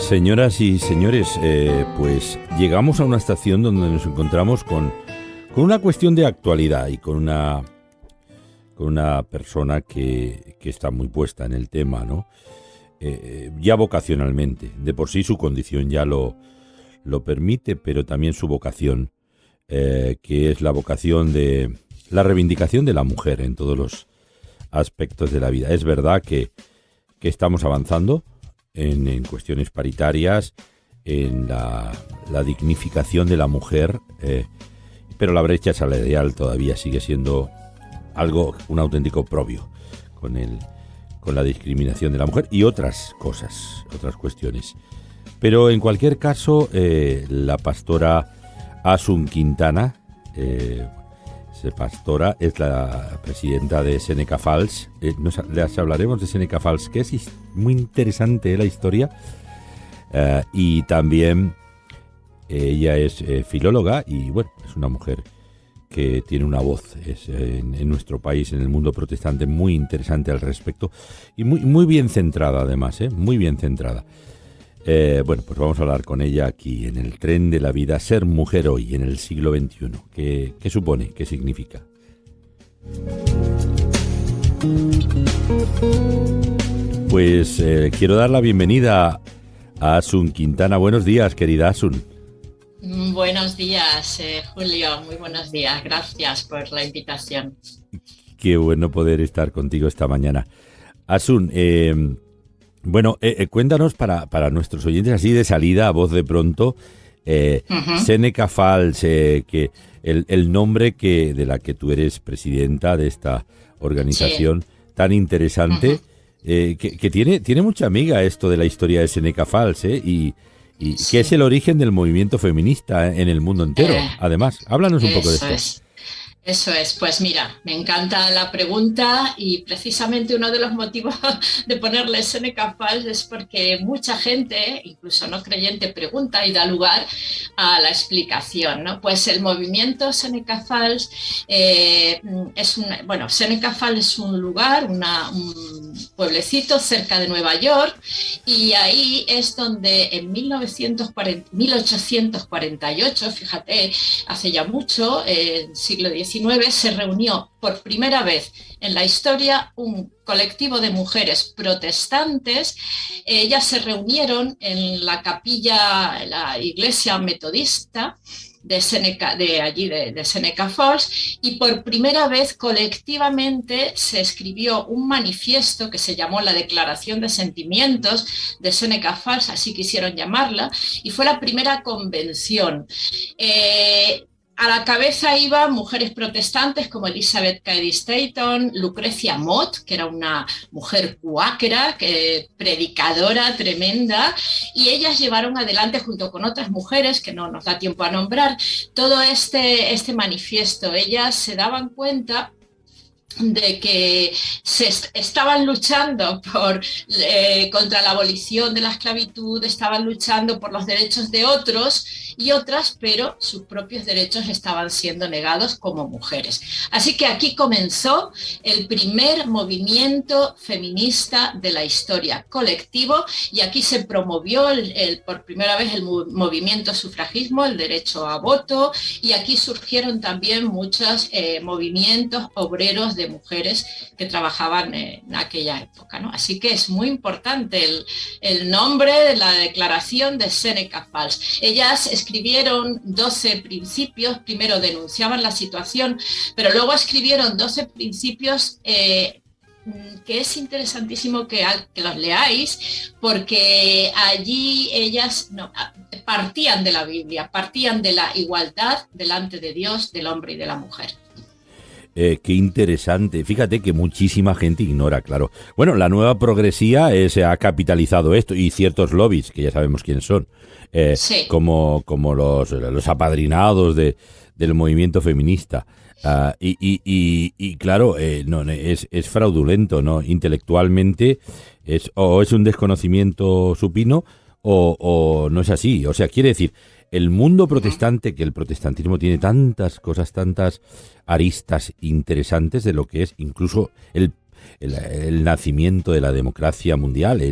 Señoras y señores, pues llegamos a una estación donde nos encontramos con una cuestión de actualidad y con una persona que está muy puesta en el tema, ¿no? Ya vocacionalmente, de por sí su condición ya lo permite, pero también su vocación, que es la vocación de la reivindicación de la mujer en todos los aspectos de la vida. Es verdad que estamos avanzando en cuestiones paritarias, en la dignificación de la mujer, pero la brecha salarial todavía sigue siendo un auténtico oprobio con la discriminación de la mujer y otras cosas, otras cuestiones. Pero en cualquier caso, la pastora Asun Quintana, pastora, es la presidenta de Seneca Falls. Les hablaremos de Seneca Falls, que es muy interesante la historia. Y también ella es filóloga y, bueno, es una mujer que tiene una voz en nuestro país, en el mundo protestante, muy interesante al respecto y muy bien centrada además, muy bien centrada. Bueno, pues vamos a hablar con ella aquí en el tren de la vida, ser mujer hoy en el siglo XXI. ¿Qué supone? ¿Qué significa? Pues quiero dar la bienvenida a Asun Quintana. Buenos días, querida Asun. Buenos días, Julio. Muy buenos días. Gracias por la invitación. Qué bueno poder estar contigo esta mañana. Asun, bueno, cuéntanos para nuestros oyentes así de salida, a voz de pronto, Seneca Falls, que el nombre de la que tú eres presidenta de esta organización tan interesante, que tiene mucha amiga esto de la historia de Seneca Falls, y que es el origen del movimiento feminista en el mundo entero. Además, háblanos un poco de esto. Eso es, pues mira, me encanta la pregunta y precisamente uno de los motivos de ponerle Seneca Falls es porque mucha gente, incluso no creyente, pregunta y da lugar a la explicación, ¿no? Pues el movimiento Seneca Falls Seneca Falls es un lugar, un pueblecito cerca de Nueva York, y ahí es donde en 1848, fíjate, hace ya mucho, siglo XIX, se reunió por primera vez en la historia un colectivo de mujeres protestantes. Ellas se reunieron en la la iglesia metodista de Seneca Falls, y por primera vez colectivamente se escribió un manifiesto que se llamó la Declaración de Sentimientos de Seneca Falls, así quisieron llamarla, y fue la primera convención. A la cabeza iban mujeres protestantes como Elizabeth Cady Stanton, Lucrecia Mott, que era una mujer cuáquera, predicadora tremenda, y ellas llevaron adelante, junto con otras mujeres, que no nos da tiempo a nombrar, todo este manifiesto. Ellas se daban cuenta de que se estaban luchando contra la abolición de la esclavitud, estaban luchando por los derechos de otros y otras, pero sus propios derechos estaban siendo negados como mujeres. Así que aquí comenzó el primer movimiento feminista de la historia, colectivo, y aquí se promovió por primera vez el movimiento sufragismo, el derecho a voto, y aquí surgieron también muchos movimientos obreros de mujeres que trabajaban en aquella época, ¿no? Así que es muy importante el nombre de la declaración de Seneca Falls. Ellas escribieron 12 principios, primero denunciaban la situación, pero luego escribieron 12 principios que es interesantísimo que los leáis, porque allí ellas partían de la Biblia, partían de la igualdad delante de Dios, del hombre y de la mujer. Qué interesante. Fíjate que muchísima gente ignora, claro. Bueno, la nueva progresía se ha capitalizado esto, y ciertos lobbies, que ya sabemos quiénes son, como los apadrinados del movimiento feminista. Y claro, es fraudulento, ¿no? Intelectualmente es un desconocimiento supino o no es así. O sea, quiere decir, el mundo protestante, que el protestantismo tiene tantas cosas, tantas aristas interesantes de lo que es incluso el nacimiento de la democracia mundial,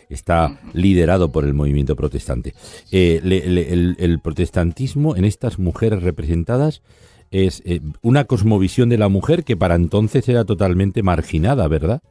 está liderado por el movimiento protestante. El protestantismo en estas mujeres representadas es una cosmovisión de la mujer que para entonces era totalmente marginada, ¿verdad?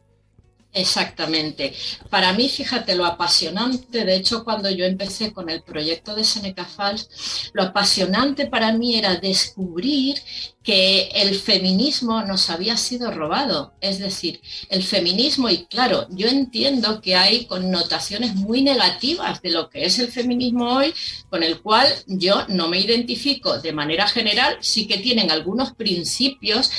Exactamente. Para mí, fíjate, lo apasionante, de hecho, cuando yo empecé con el proyecto de Seneca Falls, lo apasionante para mí era descubrir que el feminismo nos había sido robado. Es decir, el feminismo, y claro, yo entiendo que hay connotaciones muy negativas de lo que es el feminismo hoy, con el cual yo no me identifico de manera general, sí que tienen algunos principios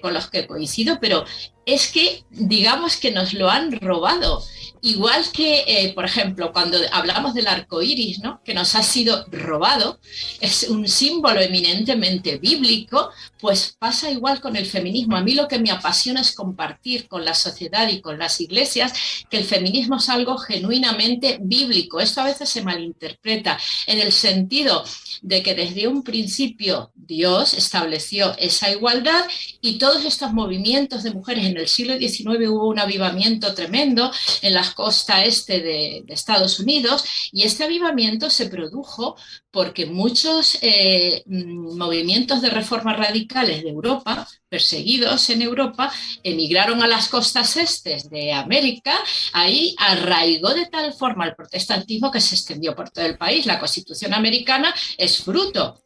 con los que coincido, pero es que digamos que nos lo han robado. Igual que, por ejemplo, cuando hablamos del arco iris, ¿no?, que nos ha sido robado, es un símbolo eminentemente bíblico, pues pasa igual con el feminismo. A mí lo que me apasiona es compartir con la sociedad y con las iglesias que el feminismo es algo genuinamente bíblico. Esto a veces se malinterpreta en el sentido de que desde un principio Dios estableció esa igualdad y todos estos movimientos de mujeres en el siglo XIX hubo un avivamiento tremendo en la costa este de Estados Unidos, y este avivamiento se produjo porque muchos movimientos de reforma radicales de Europa, perseguidos en Europa, emigraron a las costas estes de América. Ahí arraigó de tal forma el protestantismo que se extendió por todo el país. La Constitución americana es fruto.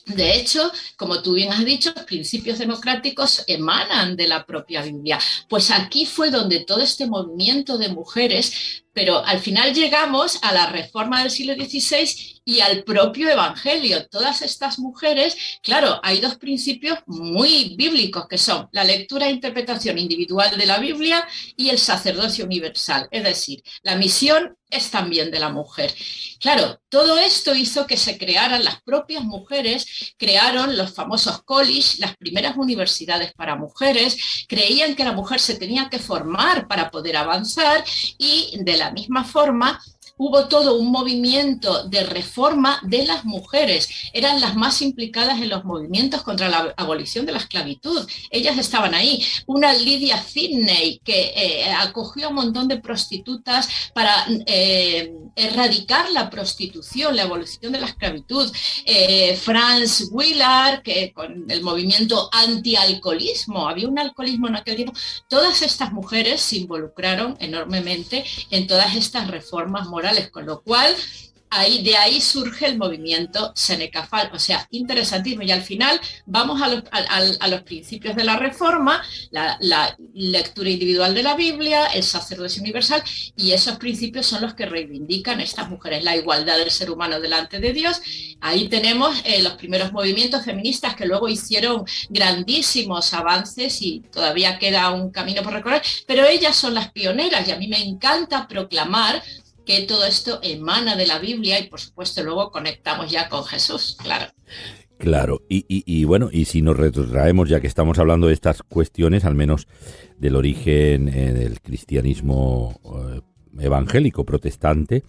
De hecho, como tú bien has dicho, los principios democráticos emanan de la propia Biblia. Pues aquí fue donde todo este movimiento de mujeres, pero al final llegamos a la reforma del siglo XVI y al propio Evangelio. Todas estas mujeres, claro, hay dos principios muy bíblicos que son la lectura e interpretación individual de la Biblia y el sacerdocio universal. Es decir, la misión es también de la mujer. Claro, todo esto hizo que se crearan las propias mujeres, crearon los famosos college, las primeras universidades para mujeres, creían que la mujer se tenía que formar para poder avanzar y de la misma forma hubo todo un movimiento de reforma de las mujeres. Eran las más implicadas en los movimientos contra la abolición de la esclavitud. Ellas estaban ahí. Una Lydia Sidney que acogió a un montón de prostitutas para erradicar la prostitución, la abolición de la esclavitud. Franz Willard, que con el movimiento antialcoholismo, había un alcoholismo en aquel tiempo. Todas estas mujeres se involucraron enormemente en todas estas reformas morales, con lo cual de ahí surge el movimiento Seneca Falls. O sea, interesantísimo. Y al final vamos a los principios de la reforma, la lectura individual de la Biblia, el sacerdocio universal, y esos principios son los que reivindican estas mujeres, la igualdad del ser humano delante de Dios. Ahí tenemos los primeros movimientos feministas que luego hicieron grandísimos avances y todavía queda un camino por recorrer, pero ellas son las pioneras y a mí me encanta proclamar que todo esto emana de la Biblia y por supuesto luego conectamos ya con Jesús, claro. Claro, y bueno, y si nos retrotraemos, ya que estamos hablando de estas cuestiones, al menos del origen del cristianismo evangélico protestante,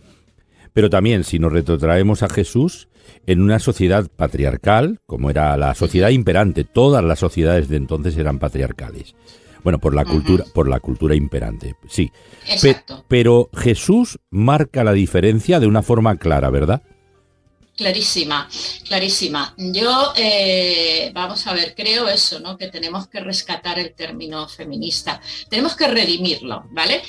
pero también si nos retrotraemos a Jesús en una sociedad patriarcal, como era la sociedad imperante, todas las sociedades de entonces eran patriarcales. Bueno, por la cultura imperante, sí. Exacto. Pero Jesús marca la diferencia de una forma clara, ¿verdad? Clarísima, clarísima. Yo, vamos a ver, creo eso, ¿no? Que tenemos que rescatar el término feminista. Tenemos que redimirlo, ¿vale?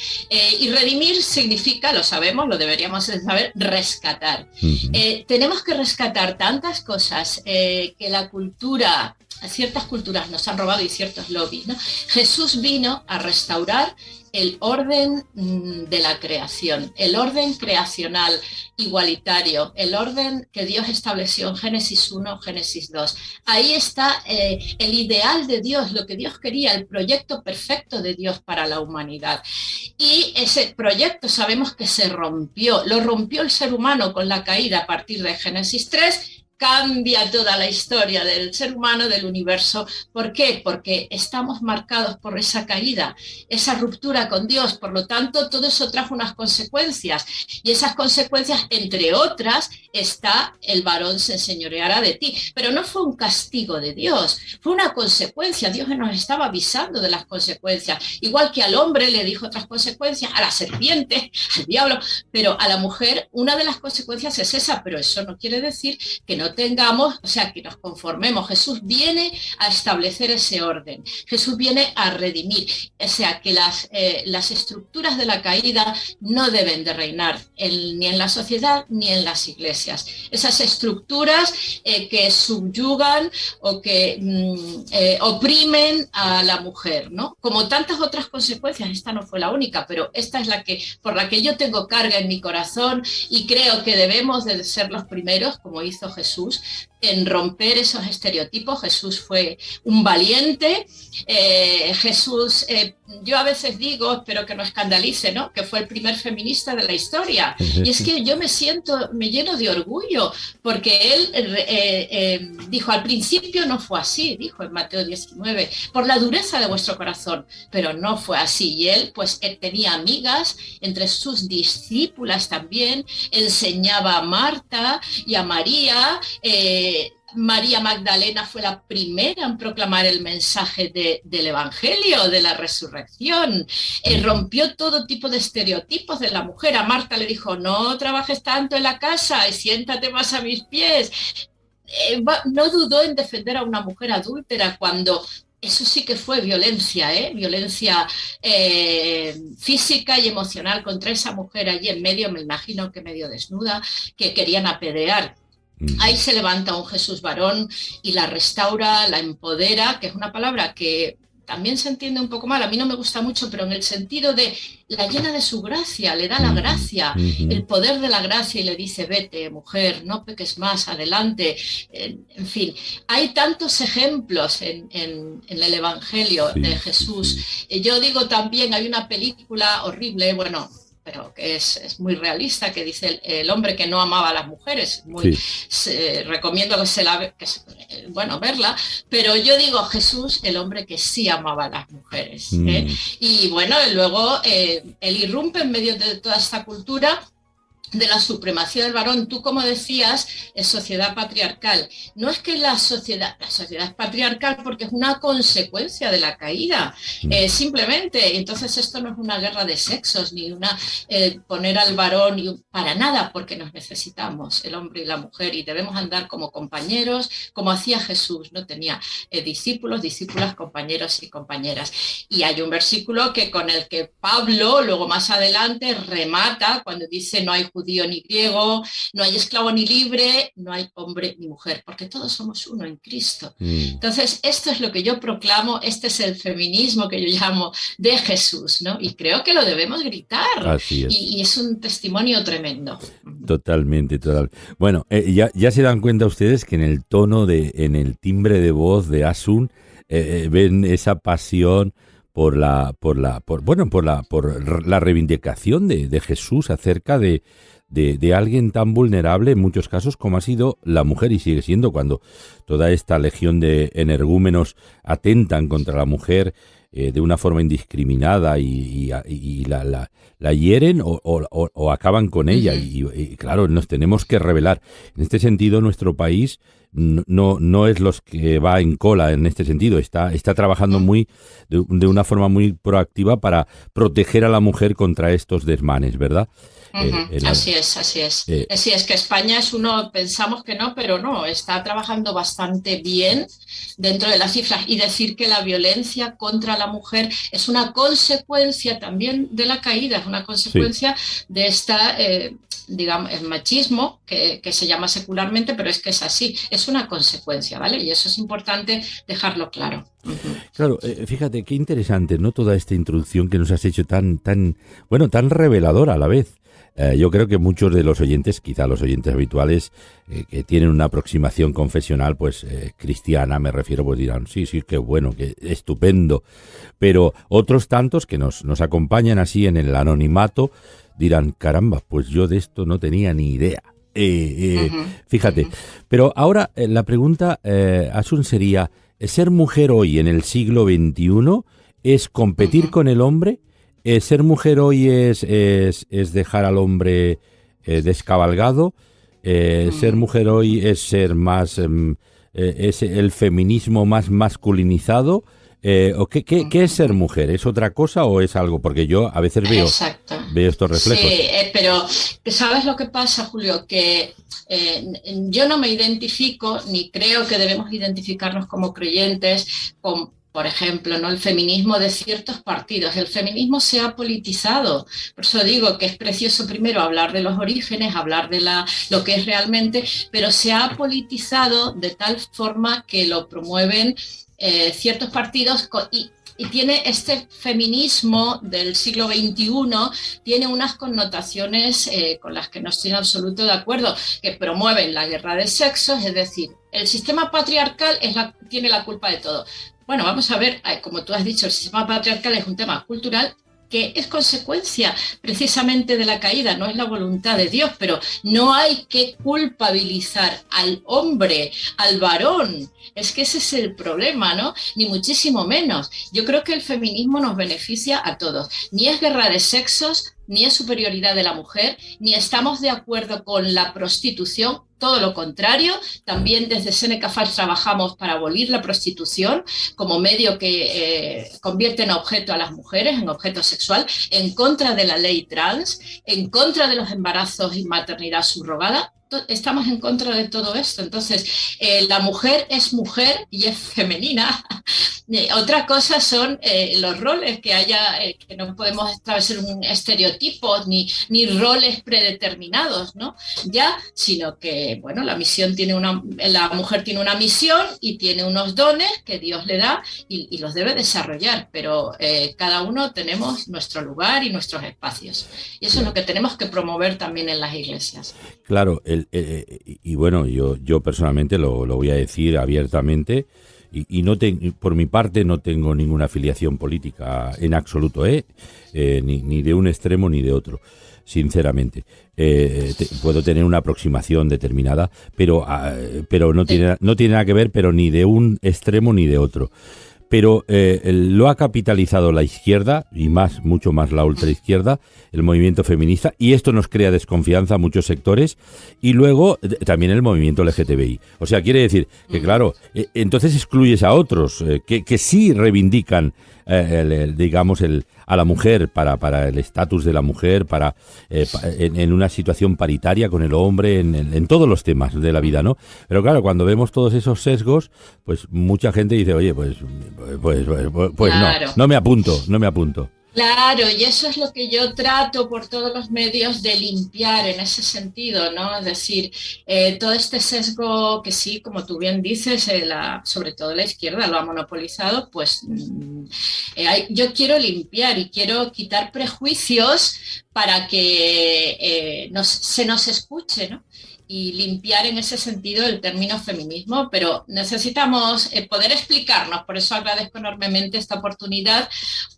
Y redimir significa, lo sabemos, lo deberíamos saber, rescatar. Tenemos que rescatar tantas cosas que la cultura, ciertas culturas nos han robado y ciertos lobbies, ¿no? Jesús vino a restaurar el orden de la creación, el orden creacional igualitario, el orden que Dios estableció en Génesis 1, Génesis 2. Ahí está el ideal de Dios, lo que Dios quería, el proyecto perfecto de Dios para la humanidad. Y ese proyecto sabemos que se rompió, lo rompió el ser humano con la caída a partir de Génesis 3, cambia toda la historia del ser humano, del universo. ¿Por qué? Porque estamos marcados por esa caída, esa ruptura con Dios. Por lo tanto, todo eso trajo unas consecuencias. Y esas consecuencias, entre otras, está el varón se enseñoreará de ti. Pero no fue un castigo de Dios, fue una consecuencia. Dios nos estaba avisando de las consecuencias. Igual que al hombre le dijo otras consecuencias, a la serpiente, al diablo, pero a la mujer una de las consecuencias es esa. Pero eso no quiere decir que no tengamos, o sea, que nos conformemos. Jesús viene a establecer ese orden. Jesús viene a redimir. O sea, que las estructuras de la caída no deben de reinar ni en la sociedad ni en las iglesias. Esas estructuras que subyugan o que oprimen a la mujer, ¿no? Como tantas otras consecuencias, esta no fue la única, pero esta es la que, por la que yo tengo carga en mi corazón, y creo que debemos de ser los primeros, como hizo Jesús, en romper esos estereotipos. Jesús fue un valiente. Jesús, yo a veces digo, espero que no escandalice, ¿no?, que fue el primer feminista de la historia. Y es que yo me lleno de orgullo, porque él dijo, al principio no fue así, dijo en Mateo 19, por la dureza de vuestro corazón, pero no fue así. Y él, pues, tenía amigas, entre sus discípulas también, enseñaba a Marta y a María. María Magdalena fue la primera en proclamar el mensaje del Evangelio, de la resurrección. Rompió todo tipo de estereotipos de la mujer. A Marta le dijo, no trabajes tanto en la casa y siéntate más a mis pies. No dudó en defender a una mujer adúltera cuando... Eso sí que fue violencia, violencia física y emocional contra esa mujer allí en medio, me imagino que medio desnuda, que querían apedrear. Ahí se levanta un Jesús varón y la restaura, la empodera, que es una palabra que también se entiende un poco mal, a mí no me gusta mucho, pero en el sentido de la llena de su gracia, le da la gracia, el poder de la gracia, y le dice, vete, mujer, no peques más, adelante. En fin, hay tantos ejemplos en el Evangelio de Jesús. Yo digo también, hay una película horrible, bueno, pero que es muy realista, que dice el hombre que no amaba a las mujeres. Recomiendo verla, pero yo digo Jesús, el hombre que sí amaba a las mujeres. Y bueno, luego él irrumpe en medio de toda esta cultura de la supremacía del varón. Tú, como decías, es sociedad patriarcal. No es que la sociedad es patriarcal porque es una consecuencia de la caída, simplemente. Entonces esto no es una guerra de sexos, ni una poner al varón, para nada, porque nos necesitamos, el hombre y la mujer, y debemos andar como compañeros, como hacía Jesús, ¿no? Tenía discípulos, discípulas, compañeros y compañeras. Y hay un versículo con el que Pablo, luego más adelante, remata cuando dice, no hay judío ni griego, no hay esclavo ni libre, no hay hombre ni mujer, porque todos somos uno en Cristo. Entonces, esto es lo que yo proclamo, este es el feminismo que yo llamo de Jesús, ¿no? Y creo que lo debemos gritar. Así es. Y es un testimonio tremendo. Totalmente, total. Bueno, ya se dan cuenta ustedes que en el tono, en el timbre de voz de Asun, ven esa pasión por la reivindicación de Jesús acerca de alguien tan vulnerable en muchos casos como ha sido la mujer, y sigue siendo, cuando toda esta legión de energúmenos atentan contra la mujer de una forma indiscriminada y la hieren o acaban con ella. Y claro, nos tenemos que rebelar. En este sentido, nuestro país no es los que va en cola en este sentido, está trabajando de una forma muy proactiva para proteger a la mujer contra estos desmanes, ¿verdad? Así es. Así es que España pensamos que no, pero no, está trabajando bastante bien dentro de las cifras, y decir que la violencia contra la mujer es una consecuencia también de la caída, es una consecuencia de esta, digamos, el machismo que se llama secularmente, pero es que es así, es una consecuencia, ¿vale? Y eso es importante dejarlo claro. Claro, fíjate qué interesante, ¿no? Toda esta introducción que nos has hecho tan reveladora a la vez. Yo creo que muchos de los oyentes, quizá los oyentes habituales, que tienen una aproximación confesional, pues cristiana, me refiero, pues dirán, sí, qué bueno, qué estupendo. Pero otros tantos que nos acompañan así en el anonimato dirán, caramba, pues yo de esto no tenía ni idea. Fíjate. Pero ahora la pregunta, Asun, sería, ¿ser mujer hoy en el siglo XXI es competir con el hombre? ¿Ser mujer hoy es dejar al hombre descabalgado? ¿Ser mujer hoy es ser más... es el feminismo más masculinizado? ¿O qué es ser mujer? ¿Es otra cosa o es algo? Porque yo a veces veo estos reflejos. Sí, pero ¿sabes lo que pasa, Julio? Que yo no me identifico, ni creo que debemos identificarnos como creyentes con, por ejemplo, ¿no?, el feminismo de ciertos partidos. El feminismo se ha politizado. Por eso digo que es precioso primero hablar de los orígenes, hablar de lo que es realmente, pero se ha politizado de tal forma que lo promueven ciertos partidos y tiene este feminismo del siglo XXI, tiene unas connotaciones con las que no estoy en absoluto de acuerdo, que promueven la guerra de sexos, es decir, el sistema patriarcal tiene la culpa de todo. Bueno, vamos a ver, como tú has dicho, el sistema patriarcal es un tema cultural que es consecuencia precisamente de la caída, no es la voluntad de Dios, pero no hay que culpabilizar al hombre, al varón. Es que ese es el problema, ¿no? Ni muchísimo menos. Yo creo que el feminismo nos beneficia a todos. Ni es guerra de sexos, ni es superioridad de la mujer, ni estamos de acuerdo con la prostitución, todo lo contrario. También desde Seneca Falls trabajamos para abolir la prostitución como medio que convierte en objeto a las mujeres, en objeto sexual, en contra de la ley trans, en contra de los embarazos y maternidad subrogada. Estamos en contra de todo esto. Entonces, la mujer es mujer y es femenina. Otra cosa son los roles que haya, que no podemos establecer un estereotipo ni roles predeterminados, ¿no? Sino que, bueno, la mujer tiene una misión y tiene unos dones que Dios le da y los debe desarrollar, pero cada uno tenemos nuestro lugar y nuestros espacios. Y eso es lo que tenemos que promover también en las iglesias. Claro, y bueno, yo personalmente lo voy a decir abiertamente, y por mi parte no tengo ninguna afiliación política en absoluto, ni de un extremo ni de otro, sinceramente. Puedo tener una aproximación determinada, pero no tiene nada que ver, pero ni de un extremo ni de otro. Pero lo ha capitalizado la izquierda, y mucho más la ultraizquierda, el movimiento feminista, y esto nos crea desconfianza a muchos sectores, y luego también el movimiento LGTBI. O sea, quiere decir que, claro, entonces excluyes a otros que sí reivindican, digamos, a la mujer para el estatus de la mujer, en una situación paritaria con el hombre, en todos los temas de la vida, ¿no? Pero claro, cuando vemos todos esos sesgos, pues mucha gente dice, oye, pues claro. no me apunto. Claro, y eso es lo que yo trato por todos los medios de limpiar en ese sentido, ¿no? Es decir, todo este sesgo que sí, como tú bien dices, sobre todo la izquierda lo ha monopolizado, pues yo quiero limpiar y quiero quitar prejuicios para que se nos escuche, ¿no? Y limpiar en ese sentido el término feminismo, pero necesitamos poder explicarnos. Por eso agradezco enormemente esta oportunidad,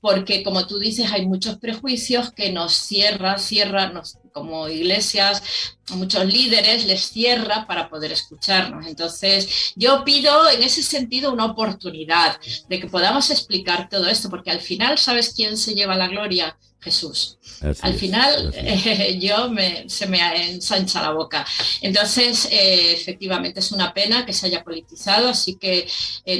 porque como tú dices, hay muchos prejuicios que nos cierran como iglesias, a muchos líderes les cierra para poder escucharnos. Entonces, yo pido en ese sentido una oportunidad de que podamos explicar todo esto, porque al final, ¿sabes quién se lleva la gloria? Jesús. Al final se me ensancha la boca. Entonces, efectivamente es una pena que se haya politizado, así que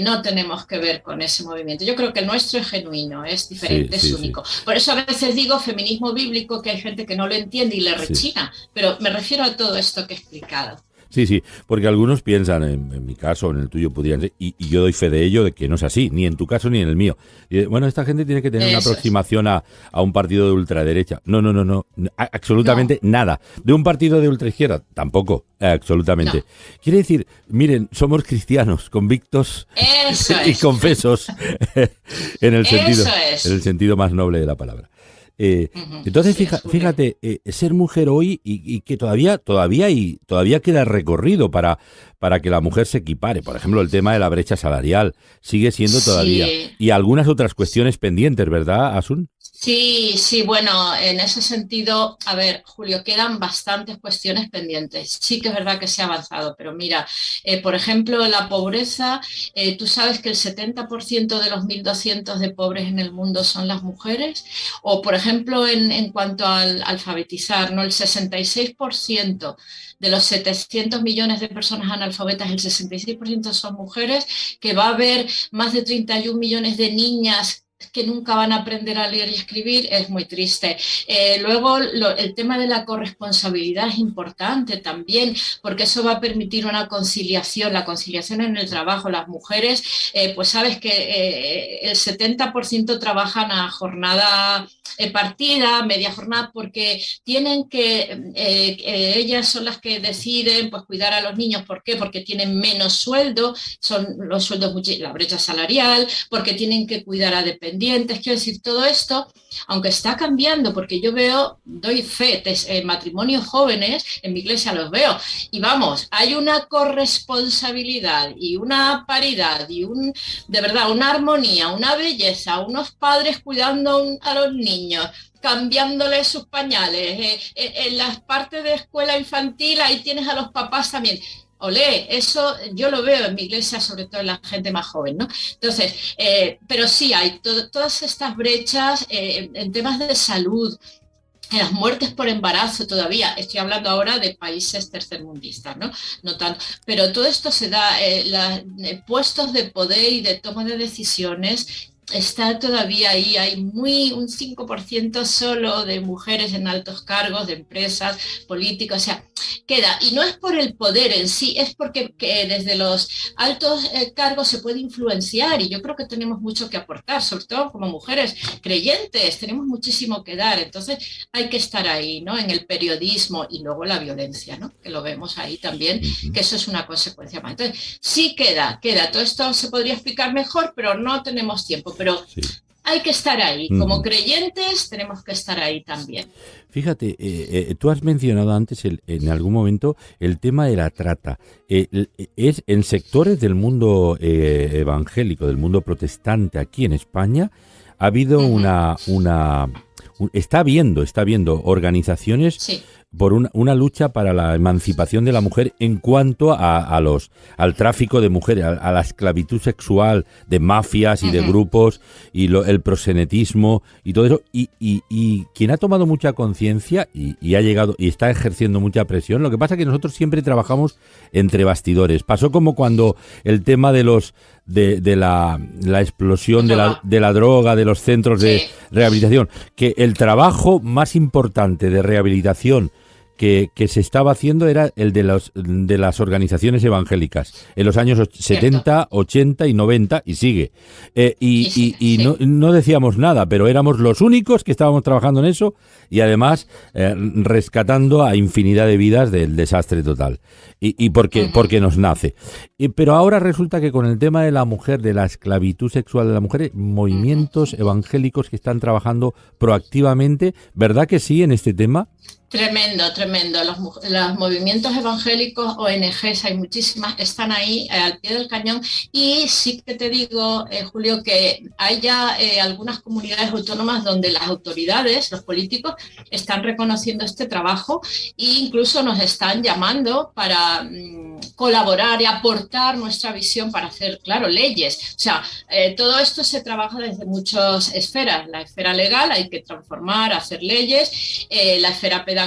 no tenemos que ver con ese movimiento. Yo creo que el nuestro es genuino, es diferente, es único. Por eso a veces digo feminismo bíblico, que hay gente que no lo entiende y le rechina, pero me refiero a todo esto que he explicado. Sí, porque algunos piensan, en mi caso, en el tuyo, podrían ser, y yo doy fe de ello, de que no es así, ni en tu caso ni en el mío. Y, bueno, esta gente tiene que tener una aproximación a un partido de ultraderecha. No, absolutamente nada. De un partido de ultraizquierda, tampoco, absolutamente. No. Quiere decir, miren, somos cristianos, convictos y confesos, en el sentido más noble de la palabra. Entonces, fíjate, ser mujer hoy y que todavía queda recorrido para que la mujer se equipare. Por ejemplo, el tema de la brecha salarial sigue siendo todavía. Sí. Y algunas otras cuestiones pendientes, ¿verdad, Asun? Sí, sí, bueno, en ese sentido, a ver, Julio, quedan bastantes cuestiones pendientes. Sí que es verdad que se ha avanzado, pero mira, por ejemplo, la pobreza, tú sabes que el 70% de los 1.200 de pobres en el mundo son las mujeres, o por ejemplo, en cuanto al alfabetizar, ¿no? El 66% de los 700 millones de personas analfabetas, el 66% son mujeres, que va a haber más de 31 millones de niñas que nunca van a aprender a leer y escribir, es muy triste. Luego, el tema de la corresponsabilidad es importante también, porque eso va a permitir una conciliación, la conciliación en el trabajo. Las mujeres, pues sabes que el 70% trabajan a jornada partida, media jornada, porque tienen que, ellas son las que deciden pues, cuidar a los niños. ¿Por qué? Porque tienen menos sueldo, son los sueldos, la brecha salarial, porque tienen que cuidar a dependientes. Quiero decir, todo esto, aunque está cambiando, porque yo veo, doy fe, matrimonios jóvenes, en mi iglesia los veo, y vamos, hay una corresponsabilidad y una paridad y de verdad, una armonía, una belleza, unos padres cuidando a los niños, cambiándoles sus pañales, en las partes de escuela infantil, ahí tienes a los papás también. Olé, eso yo lo veo en mi iglesia, sobre todo en la gente más joven, ¿no? Entonces, pero sí hay todas estas brechas en temas de salud, en las muertes por embarazo todavía, estoy hablando ahora de países tercermundistas, ¿no? No tanto, pero todo esto se da, puestos de poder y de toma de decisiones, está todavía ahí, hay un 5% solo de mujeres en altos cargos de empresas, políticos, o sea, queda, y no es por el poder en sí, es porque desde los altos cargos se puede influenciar, y yo creo que tenemos mucho que aportar, sobre todo como mujeres creyentes, tenemos muchísimo que dar, entonces hay que estar ahí, ¿no? En el periodismo y luego la violencia, ¿no? Que lo vemos ahí también, que eso es una consecuencia más. Entonces, sí queda, todo esto se podría explicar mejor, pero no tenemos tiempo, pero sí, hay que estar ahí, como creyentes tenemos que estar ahí también. Fíjate, tú has mencionado antes en algún momento el tema de la trata. Es en sectores del mundo evangélico, del mundo protestante aquí en España, ha habido está habiendo organizaciones sí, por una lucha para la emancipación de la mujer en cuanto al tráfico de mujeres, a la esclavitud sexual de mafias y de grupos y el proxenetismo y todo eso. Y quien ha tomado mucha conciencia y ha llegado y está ejerciendo mucha presión, lo que pasa es que nosotros siempre trabajamos entre bastidores. Pasó como cuando el tema de la explosión de la droga, de los centros de rehabilitación, que el trabajo más importante de rehabilitación que se estaba haciendo era el de las organizaciones evangélicas en los años 70, 80 y 90 y sigue. No decíamos nada, pero éramos los únicos que estábamos trabajando en eso y además rescatando a infinidad de vidas del desastre total. Porque nos nace. Pero ahora resulta que con el tema de la mujer, de la esclavitud sexual de la mujer, hay movimientos evangélicos que están trabajando proactivamente, ¿verdad que sí, en este tema? Tremendo. Los movimientos evangélicos, ONGs, hay muchísimas, están ahí al pie del cañón. Y sí que te digo, Julio, que hay ya algunas comunidades autónomas donde las autoridades, los políticos, están reconociendo este trabajo e incluso nos están llamando para colaborar y aportar nuestra visión para hacer, claro, leyes. O sea, todo esto se trabaja desde muchas esferas. La esfera legal, hay que transformar, hacer leyes, la esfera pedagógica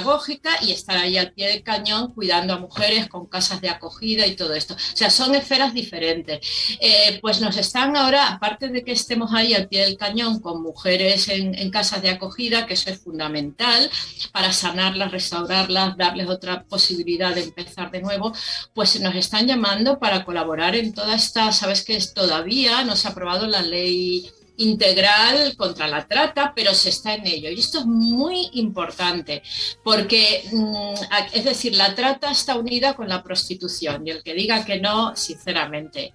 y estar ahí al pie del cañón cuidando a mujeres con casas de acogida y todo esto. O sea, son esferas diferentes. Pues nos están ahora, aparte de que estemos ahí al pie del cañón con mujeres en casas de acogida, que eso es fundamental para sanarlas, restaurarlas, darles otra posibilidad de empezar de nuevo, pues nos están llamando para colaborar en toda esta, sabes que todavía no se ha aprobado la ley integral contra la trata, pero se está en ello. Y esto es muy importante porque, es decir, la trata está unida con la prostitución y el que diga que no, sinceramente,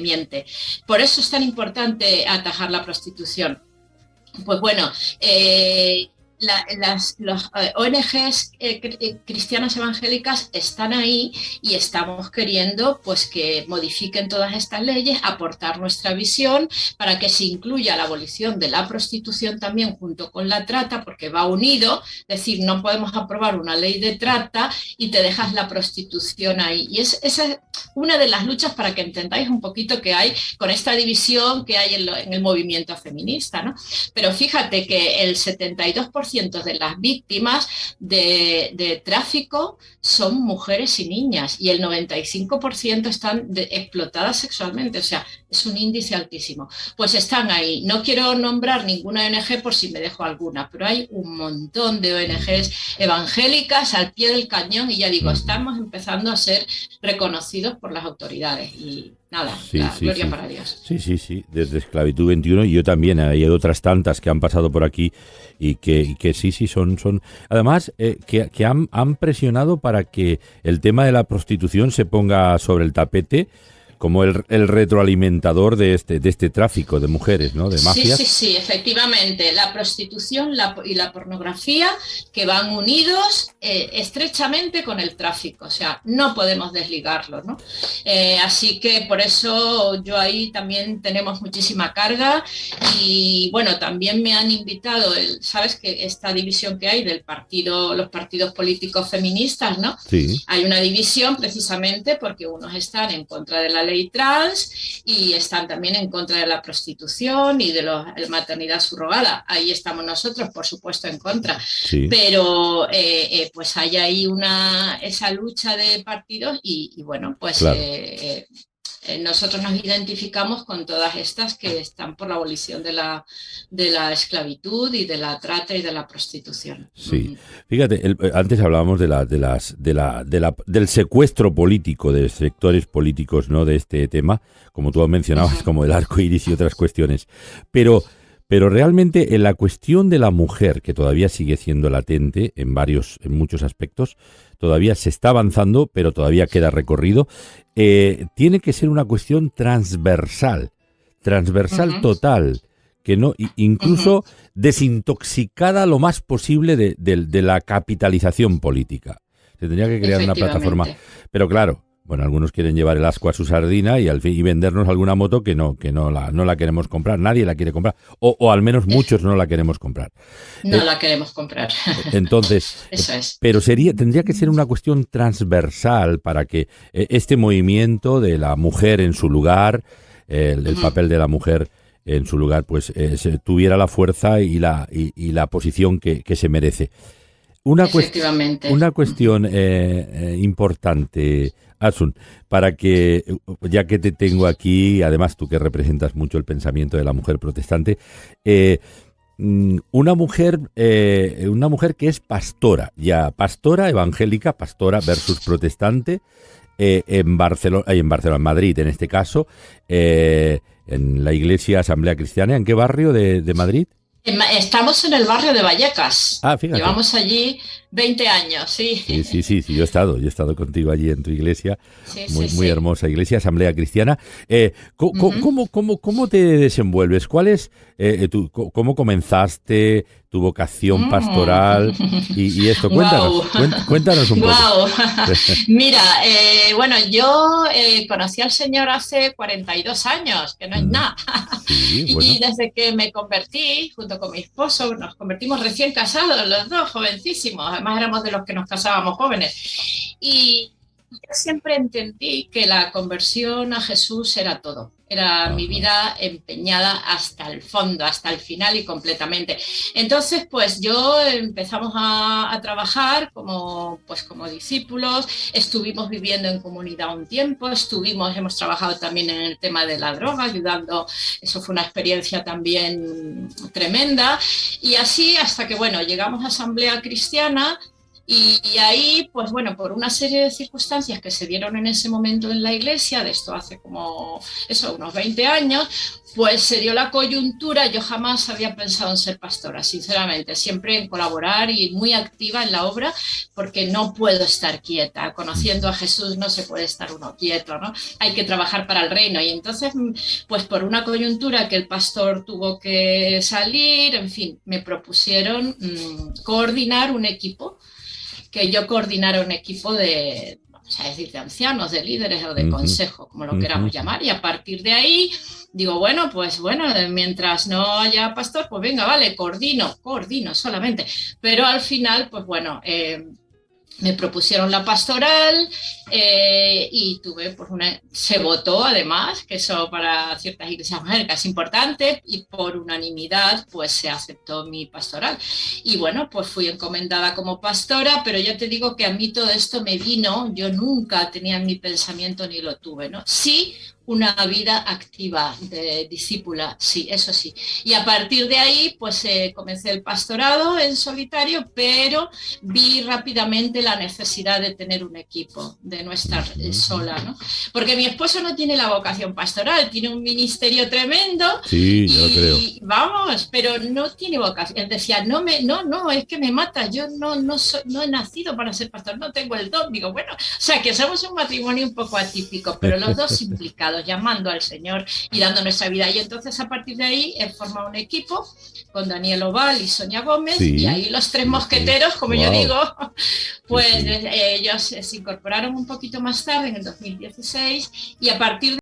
miente. Por eso es tan importante atajar la prostitución. Pues bueno, los ONGs cristianas evangélicas están ahí y estamos queriendo pues que modifiquen todas estas leyes, aportar nuestra visión para que se incluya la abolición de la prostitución también junto con la trata, porque va unido, es decir, no podemos aprobar una ley de trata y te dejas la prostitución ahí. Y esa es una de las luchas para que entendáis un poquito que hay con esta división que hay en el movimiento feminista, ¿no? Pero fíjate que el 72% de las víctimas de tráfico son mujeres y niñas y el 95% están explotadas sexualmente, o sea, es un índice altísimo. Pues están ahí. No quiero nombrar ninguna ONG por si me dejo alguna, pero hay un montón de ONGs evangélicas al pie del cañón y ya digo, estamos empezando a ser reconocidos por las autoridades y nada, gloria para Dios. Sí, desde Esclavitud 21 y yo también, hay otras tantas que han pasado por aquí y que sí, son además que han presionado para que el tema de la prostitución se ponga sobre el tapete como el retroalimentador de este tráfico de mujeres, ¿no? De mafias. Sí, efectivamente. La prostitución y la pornografía que van unidos estrechamente con el tráfico. O sea, no podemos desligarlos, ¿no? Así que por eso yo ahí también tenemos muchísima carga y bueno, también me han invitado, sabes que esta división que hay del partido, los partidos políticos feministas, ¿no? Sí. Hay una división precisamente porque unos están en contra de la ley trans y están también en contra de la prostitución y de la maternidad subrogada. Ahí estamos nosotros, por supuesto, en contra. Sí. Pero pues hay ahí esa lucha de partidos y bueno, pues claro. Nosotros nos identificamos con todas estas que están por la abolición de la esclavitud y de la trata y de la prostitución. Sí, fíjate, antes hablábamos del secuestro político de sectores políticos, ¿no? De este tema, como tú mencionabas, como el arco iris y otras cuestiones. Pero realmente en la cuestión de la mujer, que todavía sigue siendo latente en muchos aspectos, todavía se está avanzando, pero todavía queda recorrido. Tiene que ser una cuestión transversal total, que no, incluso desintoxicada lo más posible de la capitalización política. Se tendría que crear una plataforma, pero claro. Bueno, algunos quieren llevar el ascua a su sardina y vendernos alguna moto que no la queremos comprar. Nadie la quiere comprar. O al menos muchos no la queremos comprar. No la queremos comprar. Entonces, eso es. Pero tendría que ser una cuestión transversal para que este movimiento de la mujer en su lugar, el papel de la mujer en su lugar, pues tuviera la fuerza y la posición que se merece. Una cuestión importante, Asun, para que, ya que te tengo aquí, además tú que representas mucho el pensamiento de la mujer protestante, una mujer que es pastora evangélica, pastora versus protestante, en Madrid en este caso, en la Iglesia Asamblea Cristiana. ¿En qué barrio de Madrid? Estamos en el barrio de Vallecas. Fíjate. Llevamos allí 20 años, sí. Sí, yo he estado contigo allí en tu iglesia, muy hermosa iglesia, Asamblea Cristiana. ¿Cómo te desenvuelves? ¿Cuál es cómo comenzaste tu vocación pastoral y esto? Cuéntanos un poco. Mira, bueno, yo conocí al Señor hace 42 años, que no es nada. Sí, bueno. Y desde que me convertí, junto con mi esposo, nos convertimos recién casados, los dos, jovencísimos. Además éramos de los que nos casábamos jóvenes. Y yo siempre entendí que la conversión a Jesús era todo. Era mi vida empeñada hasta el fondo, hasta el final y completamente. Entonces, pues yo empezamos a trabajar como discípulos, estuvimos viviendo en comunidad un tiempo, hemos trabajado también en el tema de la droga, ayudando, eso fue una experiencia también tremenda. Y así hasta que, bueno, llegamos a Asamblea Cristiana. Y ahí, pues bueno, por una serie de circunstancias que se dieron en ese momento en la iglesia, de esto hace como eso, unos 20 años, pues se dio la coyuntura. Yo jamás había pensado en ser pastora, sinceramente, siempre en colaborar y muy activa en la obra, porque no puedo estar quieta. Conociendo a Jesús no se puede estar uno quieto, ¿no? Hay que trabajar para el reino. Y entonces, pues por una coyuntura que el pastor tuvo que salir, en fin, me propusieron coordinar un equipo, que yo coordinara un equipo de, o sea, es decir, de ancianos, de líderes o de consejo, como lo queramos llamar, y a partir de ahí digo, bueno, pues bueno, mientras no haya pastor, pues venga, vale, coordino solamente, pero al final, pues bueno, me propusieron la pastoral y tuve, pues se votó además, que eso para ciertas iglesias evangélicas es importante, y por unanimidad pues se aceptó mi pastoral. Y bueno, pues fui encomendada como pastora, pero ya te digo que a mí todo esto me vino, yo nunca tenía en mi pensamiento ni lo tuve, ¿no? Sí, una vida activa de discípula, sí, eso sí. Y a partir de ahí, pues comencé el pastorado en solitario, pero vi rápidamente la necesidad de tener un equipo, de no estar sola, ¿no? Porque mi esposo no tiene la vocación pastoral, tiene un ministerio tremendo. Sí, yo lo creo. Vamos, pero no tiene vocación. Él decía, no, es que me mata, yo no he nacido para ser pastor, no tengo el don. Digo, bueno, o sea, que somos un matrimonio un poco atípico, pero los dos implicados, llamando al Señor y dando nuestra vida. Y entonces a partir de ahí he formado un equipo con Daniel Oval y Sonia Gómez, y ahí los tres mosqueteros, como yo digo, pues ellos se incorporaron un poquito más tarde, en el 2016, y a partir de